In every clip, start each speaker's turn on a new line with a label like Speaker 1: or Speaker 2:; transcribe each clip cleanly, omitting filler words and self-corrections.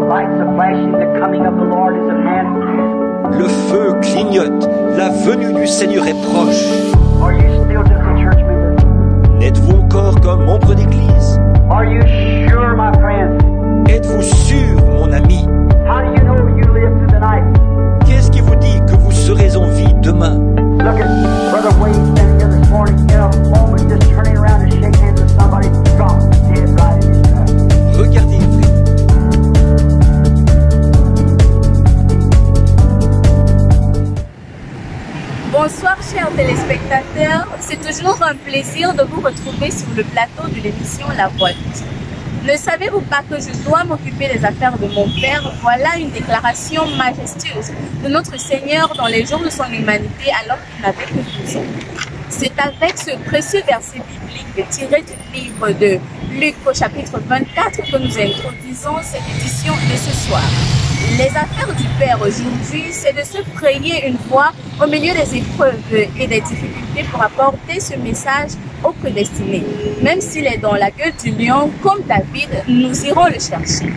Speaker 1: lights are flashing, the coming of the Lord is at hand.
Speaker 2: Le feu clignote, la venue du Seigneur est proche.
Speaker 1: Are you still just a church member?
Speaker 2: N'êtes-vous encore qu'un membre d'église?
Speaker 1: Are you sure, my friend?
Speaker 2: Êtes-vous sûr, mon ami?
Speaker 1: How do you know you live through the night?
Speaker 2: Qu'est-ce qui vous dit que vous serez en vie demain?
Speaker 1: Look at Brother Wade standing here this morning in a moment, just turning around to shake hands with somebody, dropped dead right in his tracks.
Speaker 2: Regardez, frère.
Speaker 3: Bonsoir chers téléspectateurs, c'est toujours un plaisir de vous retrouver sur le plateau de l'émission La Voix de Dieu. Ne savez-vous pas que je dois m'occuper des affaires de mon Père? Voilà une déclaration majestueuse de notre Seigneur dans les jours de son humanité alors qu'il n'avait que 12 ans. C'est avec ce précieux verset biblique tiré du livre de Luc au chapitre 24 que nous introduisons cette édition de ce soir. Les affaires du Père aujourd'hui, c'est de se frayer une voie au milieu des épreuves et des difficultés pour apporter ce message aux prédestinés. Même s'il est dans la gueule du lion, comme David, nous irons le chercher.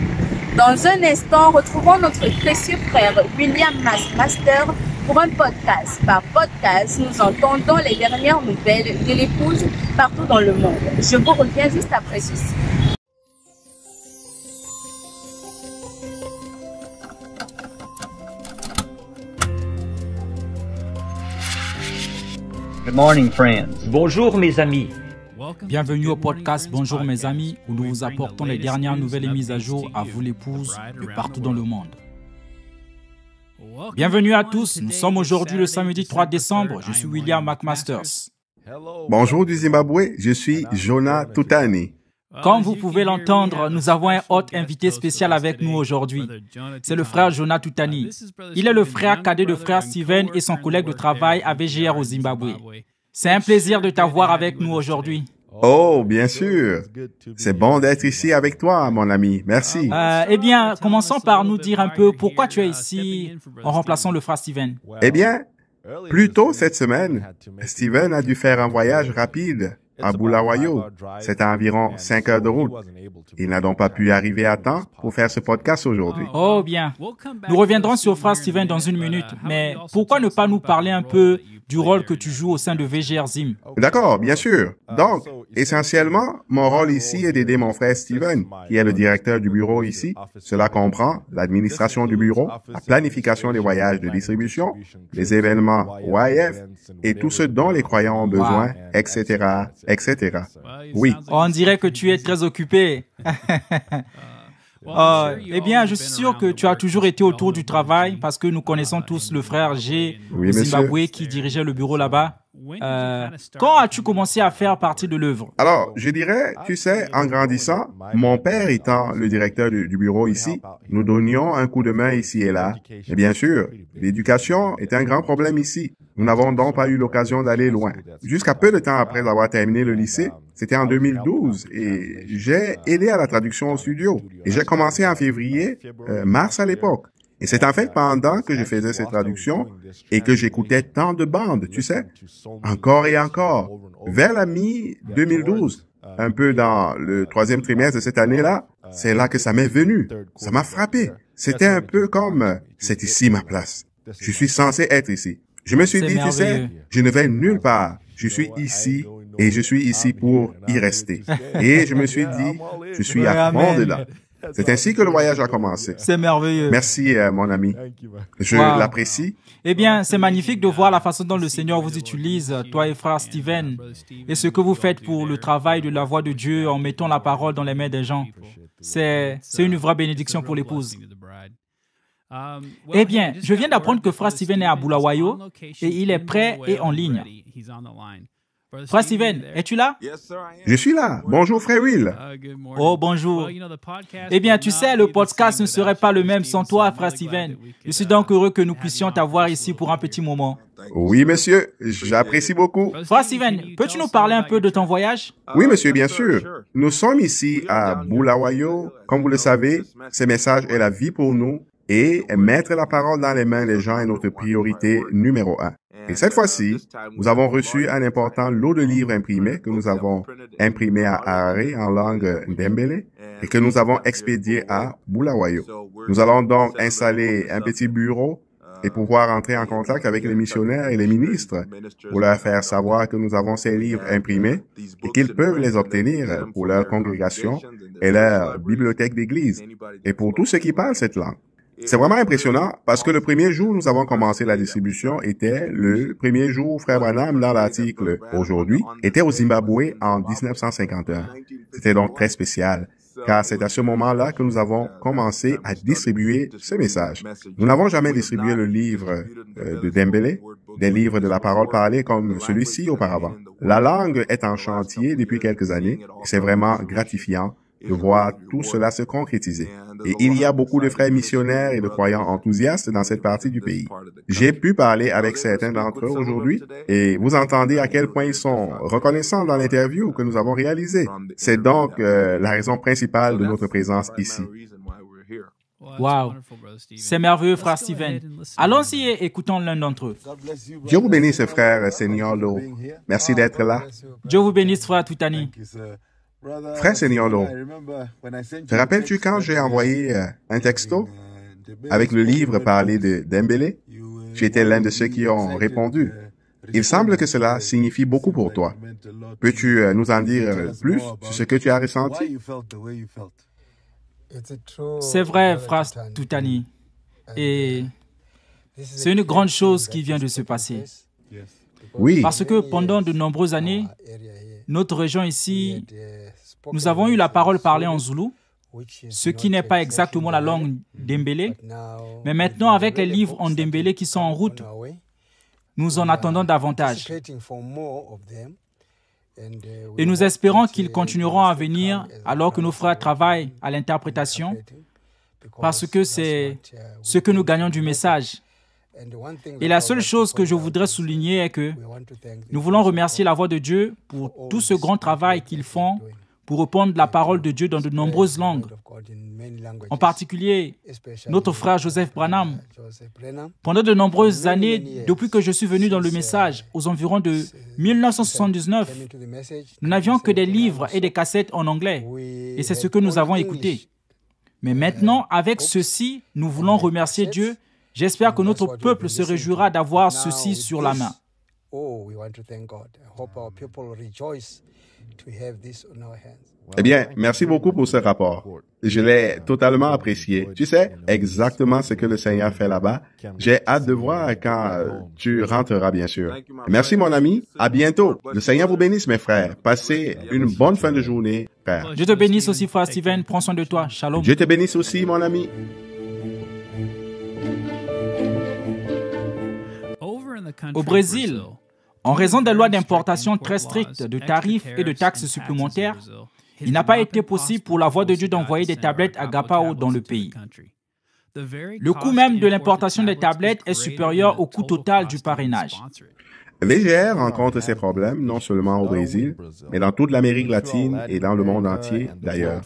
Speaker 3: Dans un instant, retrouvons notre précieux frère William Master pour un podcast. Par podcast, nous entendons les dernières nouvelles de l'épouse partout dans le monde. Je vous reviens juste après ceci.
Speaker 1: Good morning, friends.
Speaker 2: Bonjour, mes amis.
Speaker 4: Bienvenue au podcast Bonjour mes amis, où nous vous apportons les dernières nouvelles et mises à jour à vous l'épouse de partout dans le monde. Bienvenue à tous, nous sommes aujourd'hui le samedi 3 décembre, je suis William McMasters.
Speaker 5: Bonjour du Zimbabwe, je suis Jonah Tutani.
Speaker 4: Comme vous pouvez l'entendre, nous avons un hôte invité spécial avec nous aujourd'hui. C'est le frère Jonah Tutani. Il est le frère cadet de frère Steven et son collègue de travail à VGR au Zimbabwe. C'est un plaisir de t'avoir avec nous aujourd'hui.
Speaker 5: Oh, bien sûr. C'est bon d'être ici avec toi, mon ami. Merci.
Speaker 4: Eh bien, commençons par nous dire un peu pourquoi tu es ici en remplaçant le frère Steven.
Speaker 5: Eh bien, plus tôt cette semaine, Steven a dû faire un voyage rapide à Bulawayo. C'est à environ 5 heures de route. Il n'a donc pas pu arriver à temps pour faire ce podcast aujourd'hui.
Speaker 4: Oh bien. Nous reviendrons sur frère Steven dans une minute, mais pourquoi ne pas nous parler un peu du rôle que tu joues au sein de VGR Zim?
Speaker 5: D'accord, bien sûr. Donc, essentiellement, mon rôle ici est d'aider mon frère Steven, qui est le directeur du bureau ici. Cela comprend l'administration du bureau, la planification des voyages de distribution, les événements YF et tout ce dont les croyants ont besoin, etc., etc. Oui.
Speaker 4: On dirait que tu es très occupé. Eh bien, je suis sûr que tu as toujours été autour du travail parce que nous connaissons tous le frère G
Speaker 5: Oui,
Speaker 4: au
Speaker 5: monsieur.
Speaker 4: Zimbabwe qui dirigeait le bureau là-bas. Quand as-tu commencé à faire partie de l'œuvre?
Speaker 5: Alors, je dirais, tu sais, en grandissant, mon père étant le directeur du bureau ici, nous donnions un coup de main ici et là. Et bien sûr, l'éducation est un grand problème ici. Nous n'avons donc pas eu l'occasion d'aller loin. Jusqu'à peu de temps après avoir terminé le lycée, c'était en 2012, et j'ai aidé à la traduction au studio. Et j'ai commencé en février, mars à l'époque. Et c'est en fait pendant que je faisais ces traductions et que j'écoutais tant de bandes, tu sais, encore et encore. Vers la mi-2012, un peu dans le 3e trimestre de cette année-là, c'est là que ça m'est venu. Ça m'a frappé. C'était un peu comme, c'est ici ma place. Je suis censé être ici. Je me suis
Speaker 4: C'est
Speaker 5: dit, tu sais,
Speaker 4: merveilleux.
Speaker 5: je ne vais nulle part. Je suis ici et je suis ici pour y rester. Et je me suis dit, je suis à fond
Speaker 4: Amen.
Speaker 5: dedans. C'est ainsi que le voyage a commencé.
Speaker 4: C'est merveilleux.
Speaker 5: Merci, mon ami. Je
Speaker 4: Wow.
Speaker 5: l'apprécie.
Speaker 4: Eh bien, c'est magnifique de voir la façon dont le Seigneur vous utilise, toi et frère Steven, et ce que vous faites pour le travail de la voix de Dieu en mettant la parole dans les mains des gens. C'est une vraie bénédiction pour l'épouse. Eh bien, je viens d'apprendre que frère Steven est à Bulawayo et il est prêt et en ligne. Frère Steven, es-tu là?
Speaker 5: Je suis là. Bonjour, frère Will.
Speaker 4: Oh, bonjour. Eh bien, tu sais, le podcast ne serait pas le même sans toi, frère Steven. Je suis donc heureux que nous puissions t'avoir ici pour un petit moment.
Speaker 5: Oui, monsieur. J'apprécie beaucoup.
Speaker 4: Frère Steven, peux-tu nous parler un peu de ton voyage?
Speaker 5: Oui, monsieur, bien sûr. Nous sommes ici à Bulawayo. Comme vous le savez, ce message est la vie pour nous et mettre la parole dans les mains des gens est notre priorité numéro 1. Et cette fois-ci, nous avons reçu un important lot de livres imprimés que nous avons imprimés à Harare en langue ndembele et que nous avons expédiés à Bulawayo. Nous allons donc installer un petit bureau et pouvoir entrer en contact avec les missionnaires et les ministres pour leur faire savoir que nous avons ces livres imprimés et qu'ils peuvent les obtenir pour leur congrégation et leur bibliothèque d'église et pour tous ceux qui parlent cette langue. C'est vraiment impressionnant parce que le premier jour où nous avons commencé la distribution était le premier jour où Frère Branham, dans l'article aujourd'hui, était au Zimbabwe en 1951. C'était donc très spécial, car c'est à ce moment-là que nous avons commencé à distribuer ce message. Nous n'avons jamais distribué le livre de Dembélé, des livres de la parole parlée comme celui-ci auparavant. La langue est en chantier depuis quelques années et c'est vraiment gratifiant de voir tout cela se concrétiser. Et il y a beaucoup de frères missionnaires et de croyants enthousiastes dans cette partie du pays. J'ai pu parler avec certains d'entre eux aujourd'hui et vous entendez à quel point ils sont reconnaissants dans l'interview que nous avons réalisée. C'est donc la raison principale de notre présence ici.
Speaker 4: Wow, c'est merveilleux, frère Stephen. Allons-y et écoutons l'un d'entre eux.
Speaker 5: Dieu vous bénisse, frère Seigneur Lo. Merci d'être là.
Speaker 4: Dieu vous bénisse, frère Tutani.
Speaker 5: Frère Seigneur Lo, te rappelles-tu quand j'ai envoyé un texto avec le livre parlé de Dembélé? Tu étais l'un de ceux qui ont répondu. Il semble que cela signifie beaucoup pour toi. Peux-tu nous en dire plus sur ce que tu as ressenti?
Speaker 4: C'est vrai, frère Tutani. Et c'est une grande chose qui vient de se passer.
Speaker 5: Oui.
Speaker 4: Parce que pendant de nombreuses années, notre région ici, nous avons eu la parole parlée en Zoulou, ce qui n'est pas exactement la langue Dembélé. Mais maintenant, avec les livres en Dembélé qui sont en route, nous en attendons davantage. Et nous espérons qu'ils continueront à venir alors que nos frères travaillent à l'interprétation, parce que c'est ce que nous gagnons du message. Et la seule chose que je voudrais souligner est que nous voulons remercier la Voix de Dieu pour tout ce grand travail qu'ils font pour répandre la parole de Dieu dans de nombreuses langues. En particulier, notre frère Joseph Branham. Pendant de nombreuses années, depuis que je suis venu dans le message, aux environs de 1979, nous n'avions que des livres et des cassettes en anglais. Et c'est ce que nous avons écouté. Mais maintenant, avec ceci, nous voulons remercier Dieu. J'espère que notre peuple se réjouira d'avoir ceci sur la main.
Speaker 5: Eh bien, merci beaucoup pour ce rapport. Je l'ai totalement apprécié. Tu sais exactement ce que le Seigneur fait là-bas. J'ai hâte de voir quand tu rentreras, bien sûr. Merci, mon ami. À bientôt. Le Seigneur vous bénisse, mes frères. Passez une bonne fin de journée, frère.
Speaker 4: Dieu te bénisse aussi, frère Stephen. Prends soin de toi. Shalom.
Speaker 5: Dieu te bénisse aussi, mon ami.
Speaker 4: Au Brésil, en raison des lois d'importation très strictes, de tarifs et de taxes supplémentaires, il n'a pas été possible pour la Voix de Dieu d'envoyer des tablettes Agapao dans le pays. Le coût même de l'importation des tablettes est supérieur au coût total du parrainage.
Speaker 5: VGR rencontre ces problèmes non seulement au Brésil, mais dans toute l'Amérique latine et dans le monde entier d'ailleurs.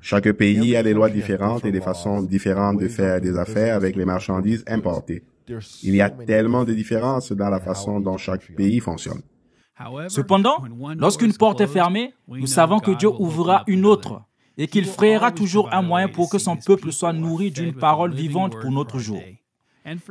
Speaker 5: Chaque pays a des lois différentes et des façons différentes de faire des affaires avec les marchandises importées. Il y a tellement de différences dans la façon dont chaque pays fonctionne.
Speaker 4: Cependant, lorsqu'une porte est fermée, nous savons que Dieu ouvrira une autre et qu'il frayera toujours un moyen pour que son peuple soit nourri d'une parole vivante pour notre jour.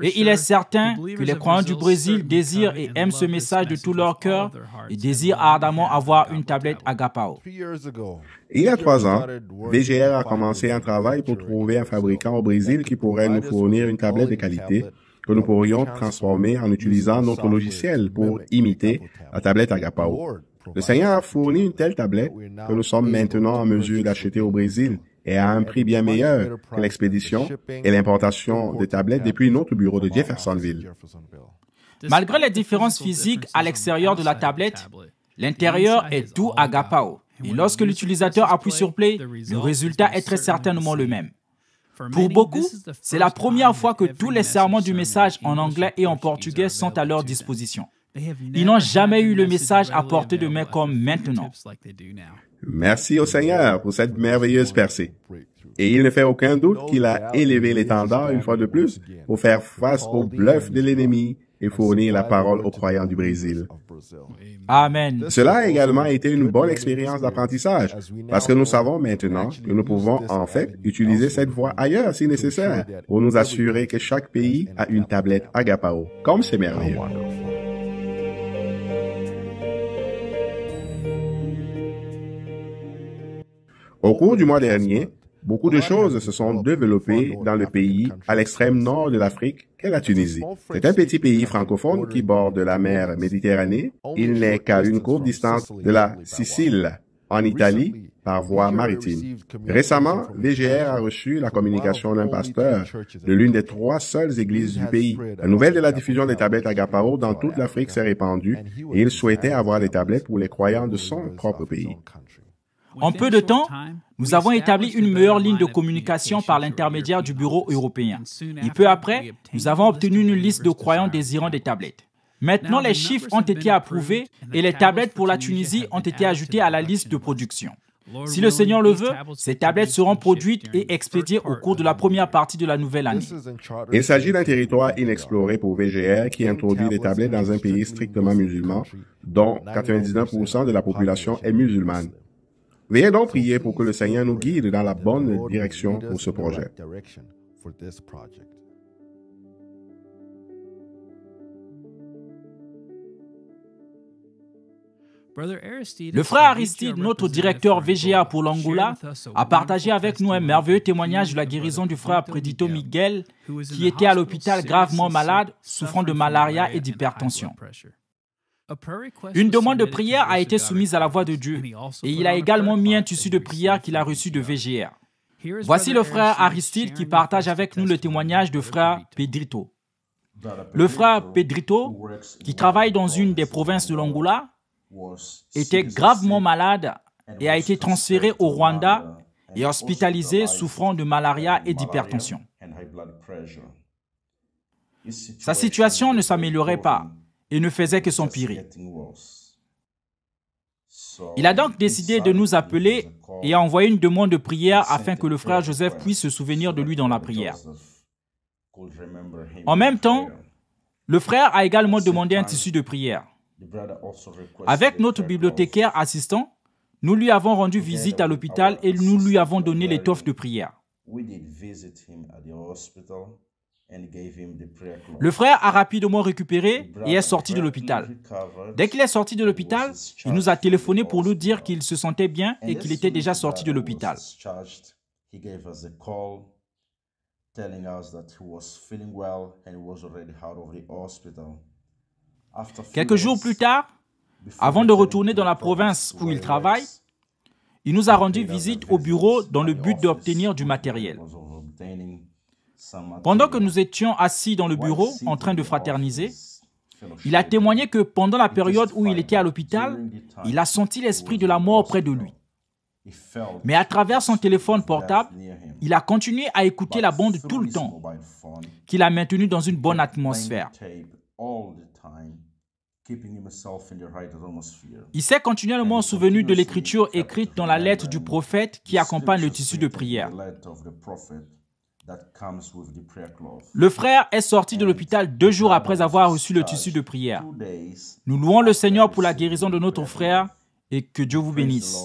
Speaker 4: Et il est certain que les croyants du Brésil désirent et aiment ce message de tout leur cœur et désirent ardemment avoir une tablette Agapao.
Speaker 5: Il y a 3 ans, VGR a commencé un travail pour trouver un fabricant au Brésil qui pourrait nous fournir une tablette de qualité que nous pourrions transformer en utilisant notre logiciel pour imiter la tablette Agapao. Le Seigneur a fourni une telle tablette que nous sommes maintenant en mesure d'acheter au Brésil et à un prix bien meilleur que l'expédition et l'importation de tablettes depuis notre bureau de Jeffersonville.
Speaker 4: Malgré les différences physiques à l'extérieur de la tablette, l'intérieur est tout Agapao. Et lorsque l'utilisateur appuie sur Play, le résultat est très certainement le même. Pour beaucoup, c'est la première fois que tous les sermons du message en anglais et en portugais sont à leur disposition. Ils n'ont jamais eu le message à portée de main comme maintenant.
Speaker 5: Merci au Seigneur pour cette merveilleuse percée. Et il ne fait aucun doute qu'il a élevé l'étendard une fois de plus pour faire face au bluff de l'ennemi et fournir la parole aux croyants du Brésil.
Speaker 4: Amen.
Speaker 5: Cela a également été une bonne expérience d'apprentissage, parce que nous savons maintenant que nous pouvons en fait utiliser cette voie ailleurs si nécessaire, pour nous assurer que chaque pays a une tablette Agapao. Comme c'est merveilleux. Au cours du mois dernier, beaucoup de choses se sont développées dans le pays à l'extrême nord de l'Afrique qu'est la Tunisie. C'est un petit pays francophone qui borde la mer Méditerranée. Il n'est qu'à une courte distance de la Sicile, en Italie, par voie maritime. Récemment, VGR a reçu la communication d'un pasteur de l'une des 3 seules églises du pays. La nouvelle de la diffusion des tablettes Agapao dans toute l'Afrique s'est répandue et il souhaitait avoir des tablettes pour les croyants de son propre pays.
Speaker 4: En peu de temps, nous avons établi une meilleure ligne de communication par l'intermédiaire du bureau européen. Et peu après, nous avons obtenu une liste de croyants désirant des tablettes. Maintenant, les chiffres ont été approuvés et les tablettes pour la Tunisie ont été ajoutées à la liste de production. Si le Seigneur le veut, ces tablettes seront produites et expédiées au cours de la première partie de la nouvelle année.
Speaker 5: Il s'agit d'un territoire inexploré pour VGR qui introduit les tablettes dans un pays strictement musulman, dont 99% de la population est musulmane. Veuillez donc prier pour que le Seigneur nous guide dans la bonne direction pour ce projet.
Speaker 4: Le frère Aristide, notre directeur VGA pour l'Angola, a partagé avec nous un merveilleux témoignage de la guérison du frère Prédito Miguel, qui était à l'hôpital gravement malade, souffrant de malaria et d'hypertension. Une demande de prière a été soumise à la voix de Dieu et il a également mis un tissu de prière qu'il a reçu de VGR. Voici le frère Aristide qui partage avec nous le témoignage de frère Pedrito. Le frère Pedrito, qui travaille dans une des provinces de l'Angola, était gravement malade et a été transféré au Rwanda et hospitalisé souffrant de malaria et d'hypertension. Sa situation ne s'améliorait pas et ne faisait que s'empirer. Il a donc décidé de nous appeler et a envoyé une demande de prière afin que le frère Joseph puisse se souvenir de lui dans la prière. En même temps, le frère a également demandé un tissu de prière. Avec notre bibliothécaire assistant, nous lui avons rendu visite à l'hôpital et nous lui avons donné l'étoffe de prière. Le frère a rapidement récupéré et est sorti de l'hôpital. Dès qu'il est sorti de l'hôpital, il nous a téléphoné pour nous dire qu'il se sentait bien et qu'il était déjà sorti de l'hôpital. Quelques jours plus tard, avant de retourner dans la province où il travaille, il nous a rendu visite au bureau dans le but d'obtenir du matériel. Pendant que nous étions assis dans le bureau en train de fraterniser, il a témoigné que pendant la période où il était à l'hôpital, il a senti l'esprit de la mort près de lui. Mais à travers son téléphone portable, il a continué à écouter la bande tout le temps, qu'il a maintenu dans une bonne atmosphère. Il s'est continuellement souvenu de l'écriture écrite dans la lettre du prophète qui accompagne le tissu de prière. Le frère est sorti de l'hôpital 2 jours après avoir reçu le tissu de prière. Nous louons le Seigneur pour la guérison de notre frère et que Dieu vous bénisse.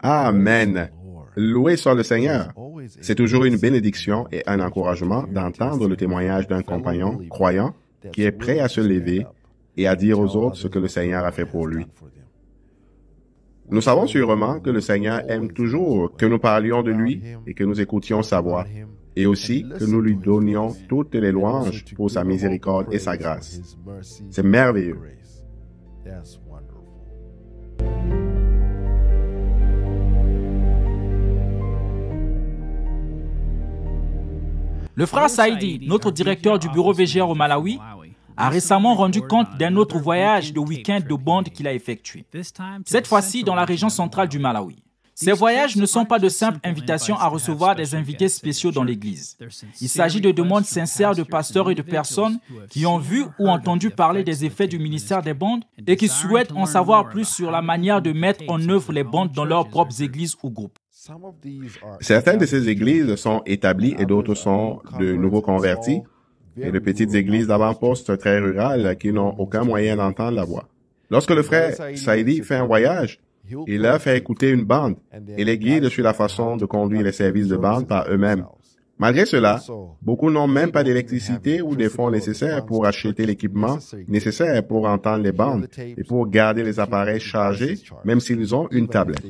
Speaker 5: Amen. Loué soit le Seigneur. C'est toujours une bénédiction et un encouragement d'entendre le témoignage d'un compagnon croyant qui est prêt à se lever et à dire aux autres ce que le Seigneur a fait pour lui. Nous savons sûrement que le Seigneur aime toujours que nous parlions de lui et que nous écoutions sa voix, et aussi que nous lui donnions toutes les louanges pour sa miséricorde et sa grâce. C'est merveilleux.
Speaker 4: Le frère Saïdi, notre directeur du bureau VGR au Malawi, a récemment rendu compte d'un autre voyage de week-end de bande qu'il a effectué. Cette fois-ci dans la région centrale du Malawi. Ces voyages ne sont pas de simples invitations à recevoir des invités spéciaux dans l'Église. Il s'agit de demandes sincères de pasteurs et de personnes qui ont vu ou entendu parler des effets du ministère des bandes et qui souhaitent en savoir plus sur la manière de mettre en œuvre les bandes dans leurs propres églises ou groupes.
Speaker 5: Certaines de ces églises sont établies et d'autres sont de nouveaux convertis et de petites églises d'avant-poste très rurales qui n'ont aucun moyen d'entendre la voix. Lorsque le frère Saïdi fait un voyage, il leur fait écouter une bande et les guide sur la façon de conduire les services de bande par eux-mêmes. Malgré cela, beaucoup n'ont même pas d'électricité ou des fonds nécessaires pour acheter l'équipement nécessaire pour entendre les bandes et pour garder les appareils chargés, même s'ils ont une tablette.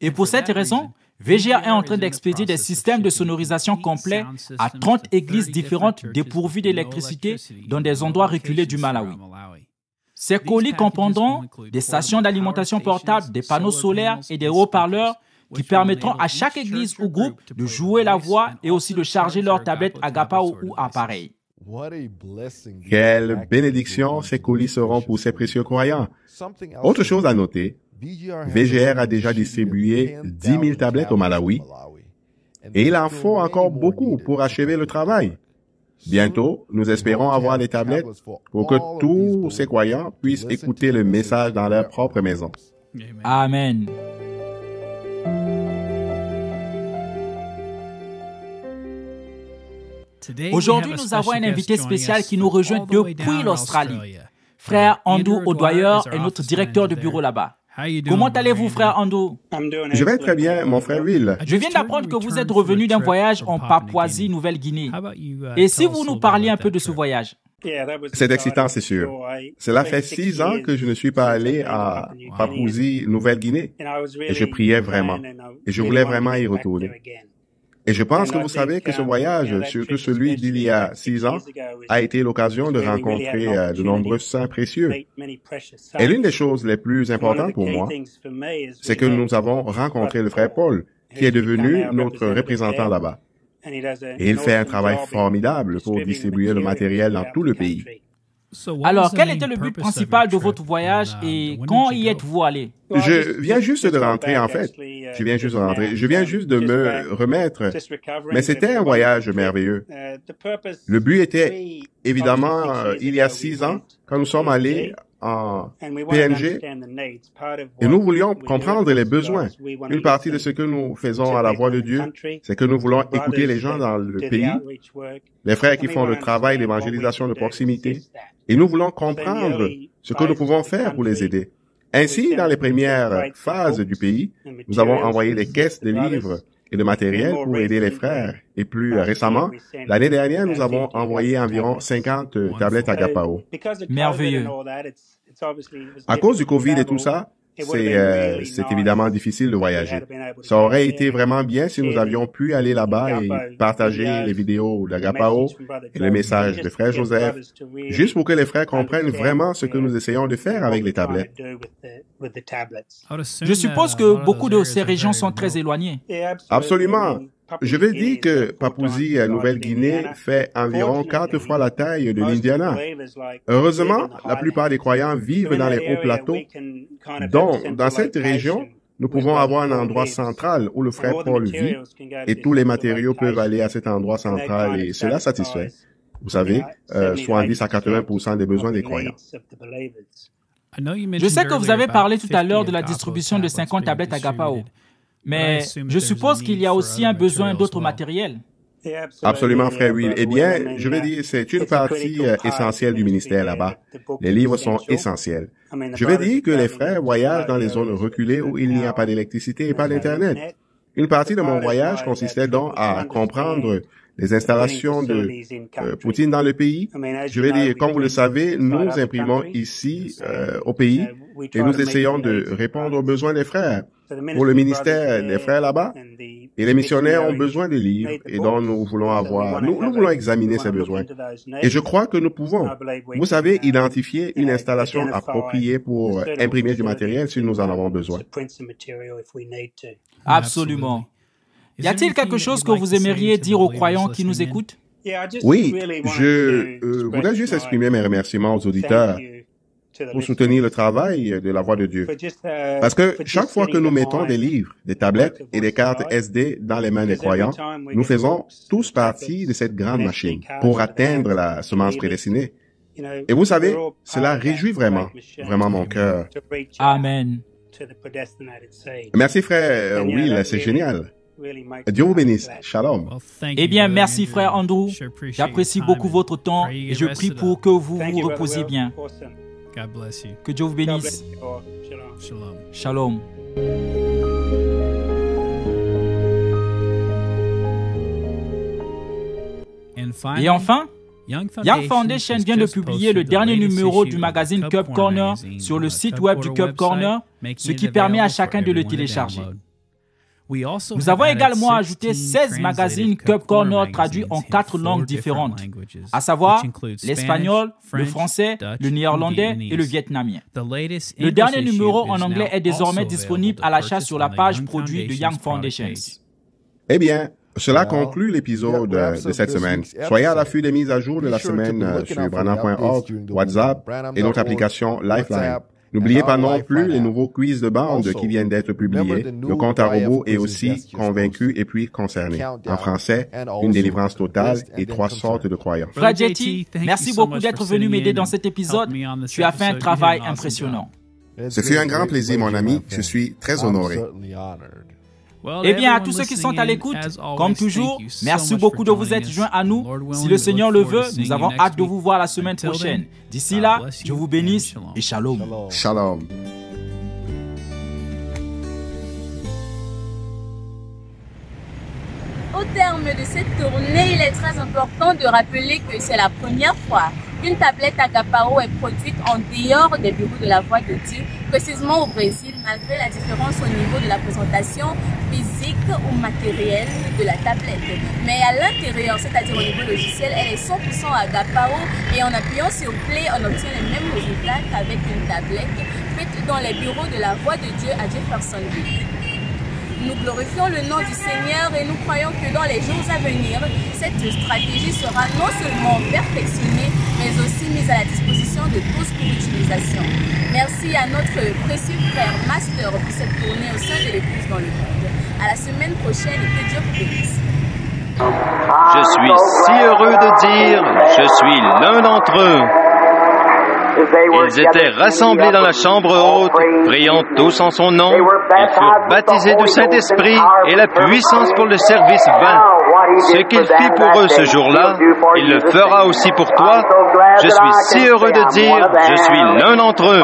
Speaker 4: Et pour cette raison, VGA est en train d'expédier des systèmes de sonorisation complets à 30 églises différentes dépourvues d'électricité dans des endroits reculés du Malawi. Ces colis comprendront des stations d'alimentation portable, des panneaux solaires et des haut-parleurs qui permettront à chaque église ou groupe de jouer la voix et aussi de charger leur tablette Agapao ou appareil.
Speaker 5: Quelle bénédiction ces colis seront pour ces précieux croyants. Autre chose à noter, VGR a déjà distribué 10 000 tablettes au Malawi et il en faut encore beaucoup pour achever le travail. Bientôt, nous espérons avoir des tablettes pour que tous ces croyants puissent écouter le message dans leur propre maison.
Speaker 4: Amen. Aujourd'hui, nous avons un invité spécial qui nous rejoint depuis l'Australie. Frère Andrew O'Dwyer est notre directeur de bureau là-bas. Comment allez-vous, frère Andrew?
Speaker 5: Je vais très bien, mon frère Will.
Speaker 4: Je viens d'apprendre que vous êtes revenu d'un voyage en Papouasie-Nouvelle-Guinée. Et si vous nous parliez un peu de ce voyage?
Speaker 5: C'est excitant, c'est sûr. Cela fait 6 ans que je ne suis pas allé à Papouasie-Nouvelle-Guinée. Et je priais vraiment. Et je voulais vraiment y retourner. Et je pense que vous savez que ce voyage, surtout celui d'il y a 6 ans, a été l'occasion de rencontrer de nombreux saints précieux. Et l'une des choses les plus importantes pour moi, c'est que nous avons rencontré le frère Paul, qui est devenu notre représentant là-bas. Et il fait un travail formidable pour distribuer le matériel dans tout le pays.
Speaker 4: Alors, quel était le but principal de votre voyage et quand y êtes-vous allé?
Speaker 5: Je viens juste de rentrer, en fait. Je viens juste de me remettre. Mais c'était un voyage merveilleux. Le but était, évidemment, il y a 6 ans, quand nous sommes allés en PNG, et nous voulions comprendre les besoins. Une partie de ce que nous faisons à la Voix de Dieu, c'est que nous voulons écouter les gens dans le pays, les frères qui font le travail d'évangélisation de proximité, et nous voulons comprendre ce que nous pouvons faire pour les aider. Ainsi, dans les premières phases du pays, nous avons envoyé des caisses de livres et de matériel pour aider les frères. Et plus récemment, l'année dernière, nous avons envoyé environ 50 tablettes Agapao.
Speaker 4: Merveilleux.
Speaker 5: À cause du COVID et tout ça, c'est évidemment difficile de voyager. Ça aurait été vraiment bien si nous avions pu aller là-bas et partager les vidéos d'Agapao et le message de frère Joseph, juste pour que les frères comprennent vraiment ce que nous essayons de faire avec les tablettes.
Speaker 4: Je suppose que beaucoup de ces régions sont très éloignées.
Speaker 5: Absolument. Je veux dire que Papouasie-Nouvelle-Guinée fait environ 4 fois la taille de l'Indiana. Heureusement, la plupart des croyants vivent dans les hauts plateaux. Donc, dans cette région, nous pouvons avoir un endroit central où le frère Paul vit et tous les matériaux peuvent aller à cet endroit central et cela satisfait, vous savez, 70 à 80% des besoins des croyants.
Speaker 4: Je sais que vous avez parlé tout à l'heure de la distribution de 50 tablettes Agapao. Mais je suppose qu'il y a aussi un besoin d'autres matériels.
Speaker 5: Absolument, frère Will. Eh bien, je veux dire, c'est une partie essentielle du ministère là-bas. Les livres sont essentiels. Je veux dire que les frères voyagent dans les zones reculées où il n'y a pas d'électricité et pas d'Internet. Une partie de mon voyage consistait donc à comprendre les installations de Poutine dans le pays. Je veux dire, comme vous le savez, nous imprimons ici au pays et nous essayons de répondre aux besoins des frères. Pour le ministère des frères là-bas, et les missionnaires ont besoin de livres et donc nous voulons examiner ces besoins. Et je crois que nous pouvons, vous savez, identifier une installation appropriée pour imprimer du matériel si nous en avons besoin.
Speaker 4: Absolument. Y a-t-il quelque chose que vous aimeriez dire aux croyants qui nous écoutent?
Speaker 5: Oui, je voudrais juste exprimer mes remerciements aux auditeurs. pour soutenir le travail de la voix de Dieu. Parce que chaque fois que nous mettons des livres, des tablettes et des cartes SD dans les mains des croyants, nous faisons tous partie de cette grande machine pour atteindre la semence prédestinée. Et vous savez, cela réjouit vraiment mon cœur.
Speaker 4: Amen.
Speaker 5: Merci frère Will, c'est génial. Dieu vous bénisse. Shalom.
Speaker 4: Eh bien, merci frère Andrew. J'apprécie beaucoup votre temps et je prie pour que vous vous reposiez bien. Que Dieu vous bénisse. Shalom. Et enfin, Young Foundation vient de publier le dernier numéro du magazine Cup Corner sur le site web du Cup Corner, ce qui permet à chacun de le télécharger. Nous avons également ajouté 16 magazines Cup Corner traduits en 4 langues différentes, à savoir l'espagnol, le français, le néerlandais et le vietnamien. Le dernier numéro en anglais est désormais disponible à l'achat sur la page produit de Young Foundation.
Speaker 5: Eh bien, cela conclut l'épisode de cette semaine. Soyez à l'affût des mises à jour de la semaine sur branham.org, WhatsApp et notre application Lifeline. N'oubliez pas non plus les nouveaux quiz de bande qui viennent d'être publiés. Le compte à rebours est aussi convaincu et puis concerné. En français, une délivrance totale et 3 sortes de croyants.
Speaker 4: Frère Jetty, merci beaucoup d'être venu m'aider dans cet épisode. Tu as fait un travail impressionnant.
Speaker 5: Ce fut un grand plaisir, mon ami. Je suis très honoré.
Speaker 4: Eh bien, à tous ceux qui sont à l'écoute, comme toujours, merci beaucoup de vous être joints à nous. Si le Seigneur le veut, nous avons hâte de vous voir la semaine prochaine. D'ici là, Dieu vous bénisse et shalom.
Speaker 5: Shalom.
Speaker 3: Au terme de cette tournée, il est très important de rappeler que c'est la première fois qu'une tablette Agapao est produite en dehors des bureaux de la Voix de Dieu, précisément au Brésil, malgré la différence au niveau de la présentation physique ou matérielle de la tablette. Mais à l'intérieur, c'est-à-dire au niveau logiciel, elle est 100% Agapao et en appuyant sur Play, on obtient les mêmes résultats qu'avec une tablette faite dans les bureaux de la Voix de Dieu à Jeffersonville. Nous glorifions le nom du Seigneur et nous croyons que dans les jours à venir, cette stratégie sera non seulement perfectionnée, mais aussi mise à la disposition de tous pour utilisation. Merci à notre précieux frère Master pour cette tournée au sein de l'Église dans le monde. À la semaine prochaine et que Dieu vous bénisse.
Speaker 6: Je suis si heureux de dire, je suis l'un d'entre eux. Ils étaient rassemblés dans la chambre haute, priant tous en son nom. Ils furent baptisés du Saint-Esprit et la puissance pour le service vint. Ce qu'il fit pour eux ce jour-là, il le fera aussi pour toi. Je suis si heureux de dire, je suis l'un d'entre eux.